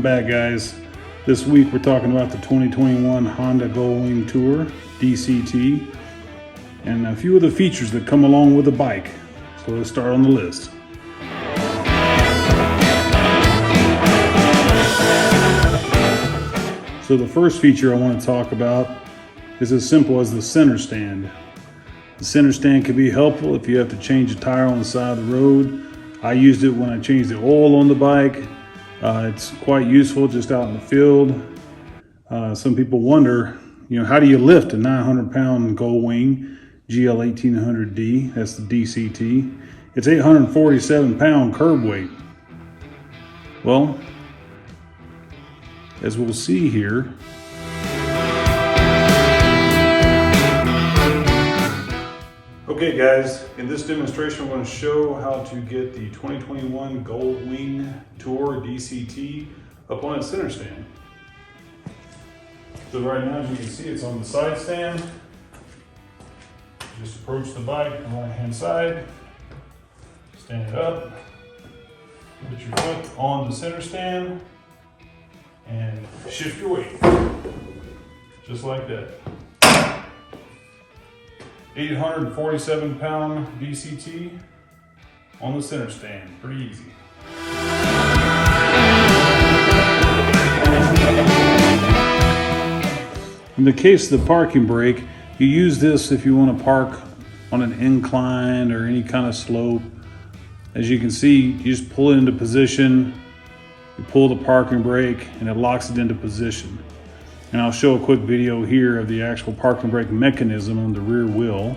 Welcome back, guys. This week we're talking about the 2021 Honda Goldwing Tour DCT and a few of the features that come along with the bike. So let's start on the list. So the first feature I want to talk about is as simple as the center stand. The center stand can be helpful if you have to change a tire on the side of the road. I used it when I changed the oil on the bike. It's quite useful just out in the field. Some people wonder, how do you lift a 900-pound Goldwing GL 1800D? That's the DCT. It's 847-pound curb weight. Well, as we'll see here, okay guys, in this demonstration we're going to show how to get the 2021 Goldwing Tour DCT up on its center stand. So right now, as you can see, it's on the side stand. Just approach the bike on the right hand side, stand it up, put your foot on the center stand, and shift your weight, just like that. 847-pound DCT on the center stand, pretty easy. In the case of the parking brake, you use this if you want to park on an incline or any kind of slope. As you can see, you just pull it into position, you pull the parking brake, and it locks it into position. And I'll show a quick video here of the actual parking brake mechanism on the rear wheel.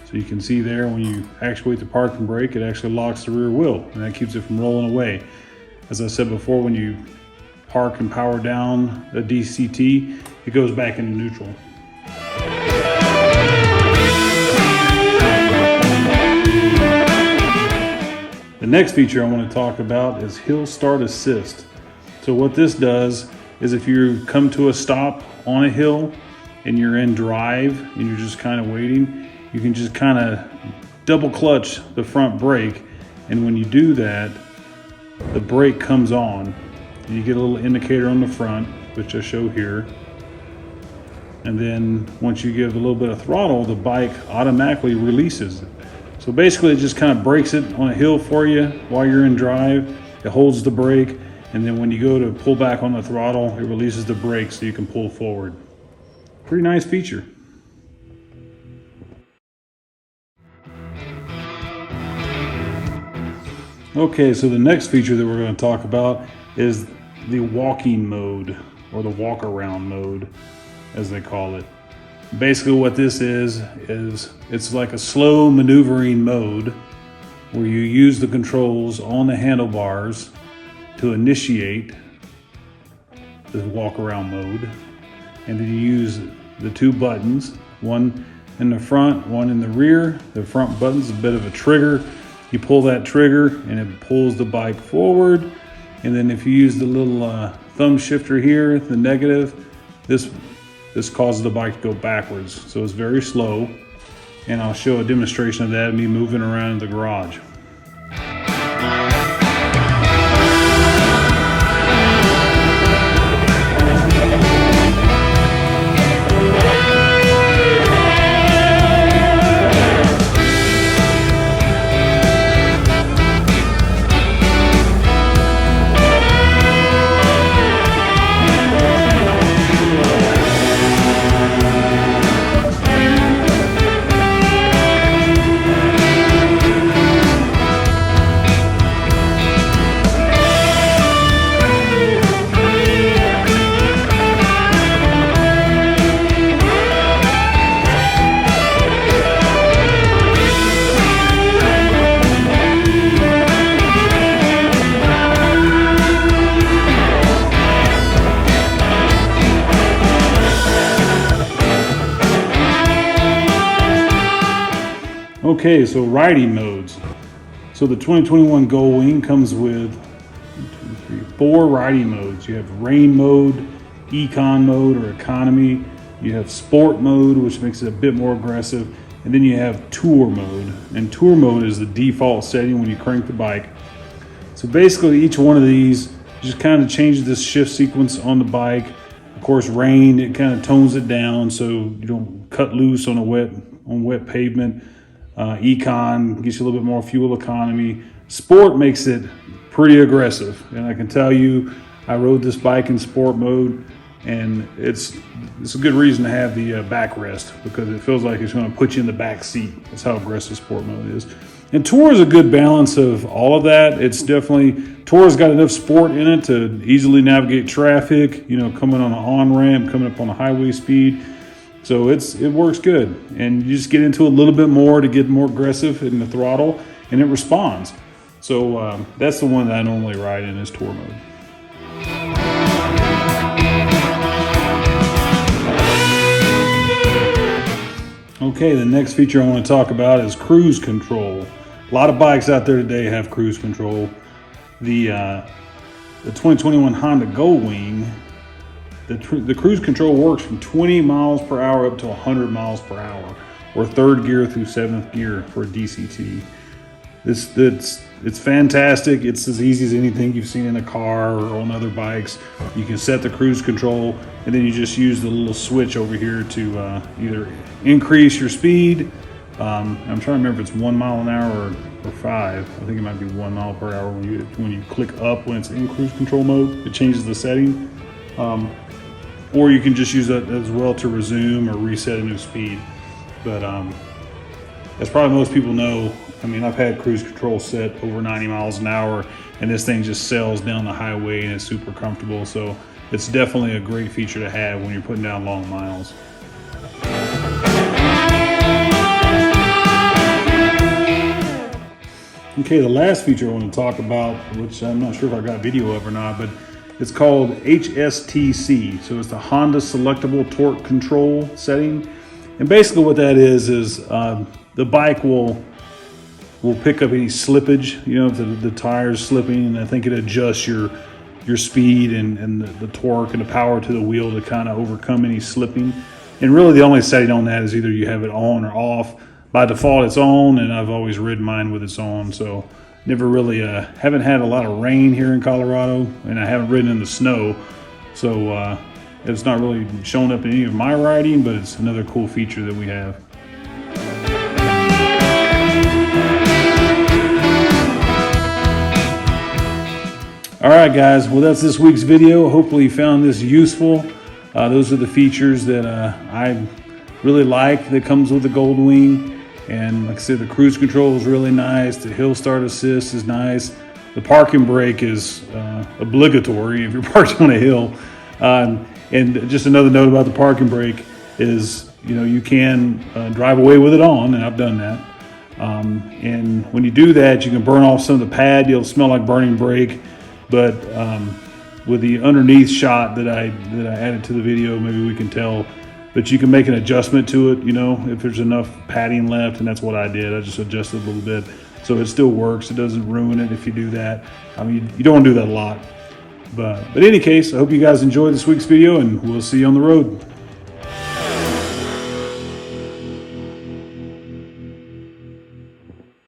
So you can see there, when you actuate the parking brake, it actually locks the rear wheel, and that keeps it from rolling away. As I said before, when you park and power down a DCT, it goes back into neutral. The next feature I want to talk about is Hill Start Assist. So what this does is if you come to a stop on a hill and you're in drive and you're just kind of waiting, you can just kind of double clutch the front brake, and when you do that, the brake comes on. You get a little indicator on the front, which I show here, and then once you give a little bit of throttle, the bike automatically releases it. So basically it just kind of brakes it on a hill for you while you're in drive. It holds the brake, and then when you go to pull back on the throttle, it releases the brake so you can pull forward. Pretty nice feature. Okay, so the next feature that we're going to talk about is the walking mode, or the walk around mode as they call it. Basically what this is it's like a slow maneuvering mode where you use the controls on the handlebars to initiate the walk around mode, and then you use the two buttons, one in the front, one in the rear. The front button's a bit of a trigger. You pull that trigger and it pulls the bike forward, and then if you use the little thumb shifter here, the negative, this causes the bike to go backwards. So it's very slow, and I'll show a demonstration of that of me moving around in the garage. Okay, so riding modes. So the 2021 Goldwing comes with 4 riding modes. You have rain mode, econ mode or economy. You have sport mode, which makes it a bit more aggressive. And then you have tour mode. And tour mode is the default setting when you crank the bike. So basically each one of these just kind of changes this shift sequence on the bike. Of course, rain, it kind of tones it down so you don't cut loose on wet pavement. Econ gets you a little bit more fuel economy. Sport makes it pretty aggressive, and I can tell you, I rode this bike in sport mode, and it's a good reason to have the backrest, because it feels like it's going to put you in the back seat. That's how aggressive sport mode is. And Tour is a good balance of all of that. It's definitely, Tour's got enough sport in it to easily navigate traffic, you know, coming on an on-ramp, coming up on a highway speed. So it works good. And you just get into a little bit more to get more aggressive in the throttle, and it responds. So that's the one that I normally ride in, is Tour mode. Okay, the next feature I want to talk about is cruise control. A lot of bikes out there today have cruise control. The 2021 Honda Goldwing, the cruise control works from 20 miles per hour up to 100 miles per hour, or third gear through seventh gear for a DCT. It's fantastic. It's as easy as anything you've seen in a car or on other bikes. You can set the cruise control, and then you just use the little switch over here to either increase your speed. I'm trying to remember if it's 1 mile an hour or 5. I think it might be 1 mile per hour when you click up when it's in cruise control mode. It changes the setting. Or you can just use that as well to resume or reset a new speed. But as probably most people know, I mean, I've had cruise control set over 90 miles an hour, and this thing just sails down the highway and it's super comfortable. So it's definitely a great feature to have when you're putting down long miles. Okay, the last feature I want to talk about, which I'm not sure if I got video of or not, but it's called HSTC. So it's the Honda Selectable Torque Control setting. And basically what that is the bike will pick up any slippage, you know, if the tire's slipping, and I think it adjusts your speed and the torque and the power to the wheel to kind of overcome any slipping. And really the only setting on that is either you have it on or off. By default it's on, and I've always ridden mine with it's on, so never really haven't had a lot of rain here in Colorado, and I haven't ridden in the snow, so it's not really shown up in any of my riding, but it's another cool feature that we have. All right, guys, well, that's this week's video. Hopefully you found this useful. Those are the features that I really like that comes with the Goldwing. And like I said, the cruise control is really nice. The hill start assist is nice. The parking brake is obligatory if you're parked on a hill. And just another note about the parking brake is, you know, you can drive away with it on, and I've done that. And when you do that, you can burn off some of the pad. It'll smell like burning brake. But with the underneath shot that I added to the video, maybe we can tell. But you can make an adjustment to it, you know, if there's enough padding left, and that's what I did. I just adjusted a little bit, so it still works. It doesn't ruin it if you do that. I mean, you don't want to do that a lot. But in any case, I hope you guys enjoyed this week's video, and we'll see you on the road.